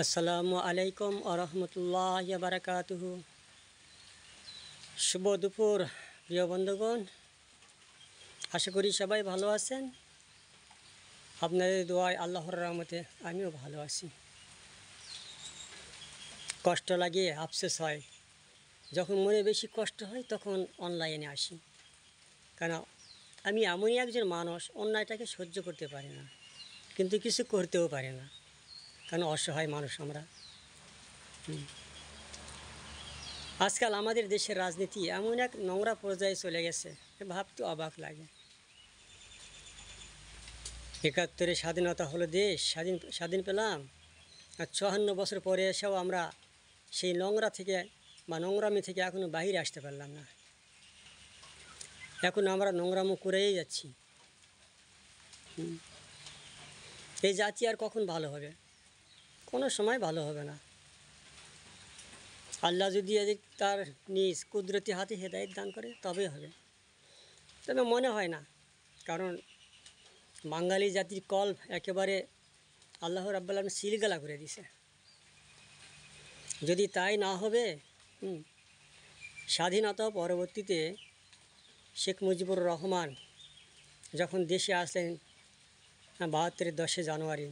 আসসালামু আলাইকুম আরহামতুল্লাহি বারাকাতুহু। শুভ দুপুর প্রিয় বন্ধুগণ, আশা করি সবাই ভালো আছেন। আপনাদের দোয়ায় আল্লাহর রহমতে আমিও ভালো আছি। কষ্ট লাগে, আফসোস হয়, যখন মনে বেশি কষ্ট হয় তখন অনলাইনে আসি। কেন, আমি এমনই একজন মানুষ, অন্যায়টাকে সহ্য করতে পারি না, কিন্তু কিছু করতেও পারি না, কারণ অসহায় মানুষ আমরা। আজকাল আমাদের দেশের রাজনীতি এমন এক নোংরা পর্যায়ে চলে গেছে, ভাবতে অবাক লাগে। ৭১-এ স্বাধীনতা হলো, দেশ স্বাধীন পেলাম, আর ৫৪ বছর পরে এসেও আমরা সেই নোংরা থেকে বা নোংরামি থেকে এখনও বাইরে আসতে পারলাম না। এখন আমরা নোংরামো করেই যাচ্ছি। এই জাতি আর কখন ভালো হবে? কোনো সময় ভালো হবে না। আল্লাহ যদি তার নিজ কুদরতি হাতে হেদায়েত দান করে তবেই হবে, তবে মনে হয় না। কারণ বাঙালি জাতির কল্প একেবারে আল্লাহ রাব্বুল আলামিন সিলগালা করে দিছে। যদি তাই না হবে, স্বাধীনতা পরবর্তীতে শেখ মুজিবুর রহমান যখন দেশে আসলেন ৭২-এর 10 জানুয়ারি,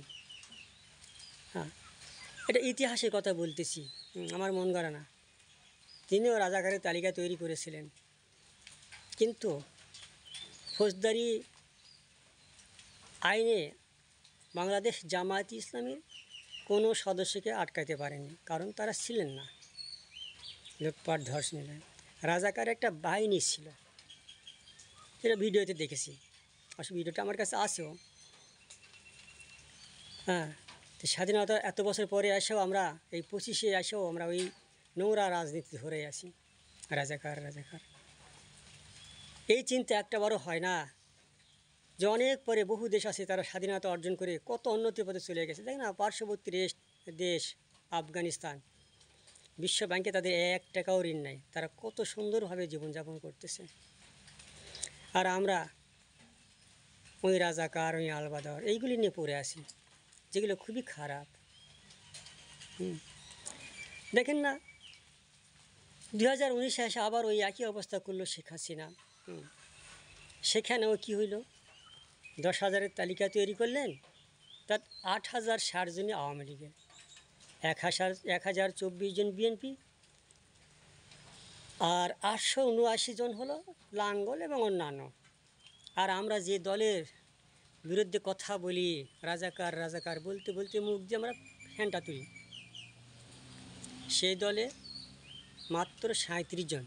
এটা ইতিহাসের কথা বলতেছি, আমার মন গড়া না। তিনিও রাজাকারের তালিকা তৈরি করেছিলেন, কিন্তু ফৌজদারি আইনে বাংলাদেশ জামায়াতে ইসলামীর কোনো সদস্যকে আটকাতে পারেনি, কারণ তারা ছিলেন না। লুটপাট ধর্ষণে রাজাকার একটা বাহিনী ছিল, এটা ভিডিওতে দেখেছি। আসলে ভিডিওটা আমার কাছে আছেও। তো স্বাধীনতা এত বছর পরে এসেও আমরা এই 25-এ এসেও আমরা ওই নোংরা রাজনীতি ধরে আছি, রাজাকার। এই চিন্তা একটা বড় হয় না যে অনেক পরে বহু দেশ আছে, তারা স্বাধীনতা অর্জন করে কত উন্নতির পথে চলে গেছে। দেখ না, পার্শ্ববর্তী দেশ আফগানিস্তান, বিশ্ব ব্যাংকে তাদের 1 টাকাও ঋণ নেই, তারা কত সুন্দরভাবে জীবনযাপন করতেছে। আর আমরা ওই রাজাকার, ওই আলবাদর এইগুলি নিয়ে পড়ে আসি, যেগুলো খুবই খারাপ। দেখেন না, 2019-এ এসে আবার ওই একই অবস্থা করলো শেখ হাসিনা। সেখানেও কি হইল? 10,000-এর তালিকা তৈরি করলেন, তার 8,060 জনই আওয়ামী লীগের, 1,024 জন বিএনপি, আর 879 জন হলো লাঙ্গল এবং অন্যান্য। আর আমরা যে দলের বিরুদ্ধে কথা বলি, রাজাকার বলতে বলতে মুখ দিয়ে আমরা ফ্যানটা তুলি, সেই দলে মাত্র 37 জন।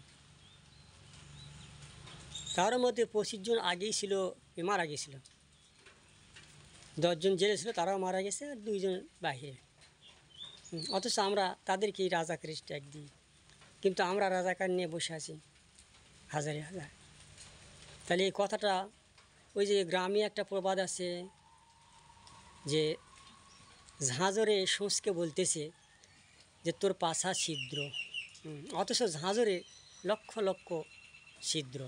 তার মধ্যে 25 জন আগেই ছিল, মারা গেছিল। 10 জন জেলে ছিল, তারাও মারা গেছে, আর 2 জন বাহিরে। অথচ আমরা তাদেরকেই রাজাকারের ট্যাগ দিই, কিন্তু আমরা রাজাকার নিয়ে বসে আছি হাজারে হাজার। তাহলে এই কথাটা, ওই যে গ্রামে একটা প্রবাদ আছে যে ঝাঁঝরে সোঁসকে বলতেছে যে তোর পাছা ছিদ্র, অথচ ঝাঁঝরে লক্ষ লক্ষ ছিদ্র।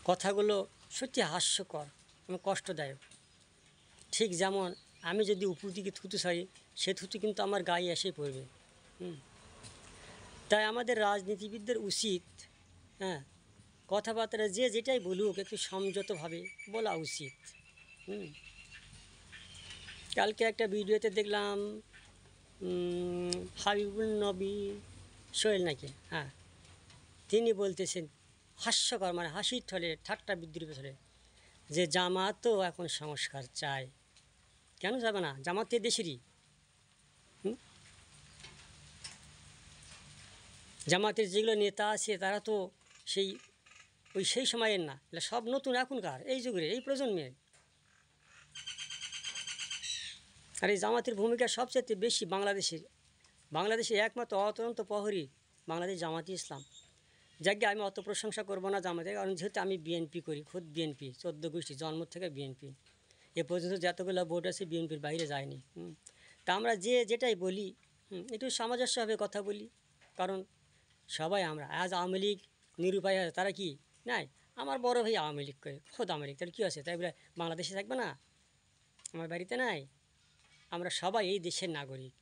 কথাগুলো সত্যি হাস্যকর এবং কষ্টদায়ক। ঠিক যেমন আমি যদি উপর দিকে থুতু ছাড়ি, সে থুতু কিন্তু আমার গায়ে এসে পড়বে। তাই আমাদের রাজনীতিবিদদের উচিত, কথাবার্তা যে যেটাই বলুক একটু সংযতভাবে বলা উচিত। কালকে একটা ভিডিওতে দেখলাম হাবিবুল নবী সোহেল নাকি, তিনি বলতেছেন হাস্যকর, মানে হাসির ছলে, ঠাট্টা বিদ্রুপের ছলে, যে জামাতও এখন সংস্কার চায়। কেন যাবে না? জামাত দেশেরই। জামাতের যেগুলো নেতা আছে তারা তো সেই সময়ের না, এগুলো সব নতুন, এখনকার এই যুগের, এই প্রজন্মের। আর এই জামাতের ভূমিকা সবচেয়ে বেশি বাংলাদেশে একমাত্র অতন্ত প্রহরী বাংলাদেশ জামাতে ইসলাম। যাকে আমি অত প্রশংসা করবো না জামাতে, কারণ যেহেতু আমি বিএনপি করি, খোদ বিএনপি, 14 গোষ্ঠী জন্ম থেকে বিএনপি, এ পর্যন্ত যতগুলো ভোট আছে বিএনপির বাইরে যায়নি। তা আমরা যে যেটাই বলি, একটু সামঞ্জস্যভাবে কথা বলি, কারণ সবাই আমরা আজ আওয়ামী লীগ নিরুপায় আছে, তারা কি নাই, আমার বড় ভাই আওয়ামী লীগ করে, খোদ আওয়ামী লীগ, তাহলে কী আছে? তাই বলে বাংলাদেশে থাকবে না? আমার বাড়িতে নাই? আমরা সবাই এই দেশের নাগরিক।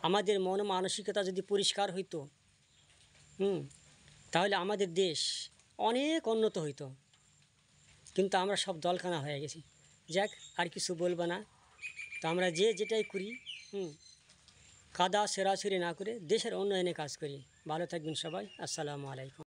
আমাদের মন মানসিকতা যদি পরিষ্কার হইতো, তাহলে আমাদের দেশ অনেক উন্নত হইতো। কিন্তু আমরা সব দলকানা হয়ে গেছি। যাক, আর কিছু বলবো না। তো আমরা যে যেটাই করি, কাদা সেরাছুরি না করে দেশের উন্নয়নে কাজ করি। ভালো থাকবেন সবাই। আসসালামু আলাইকুম।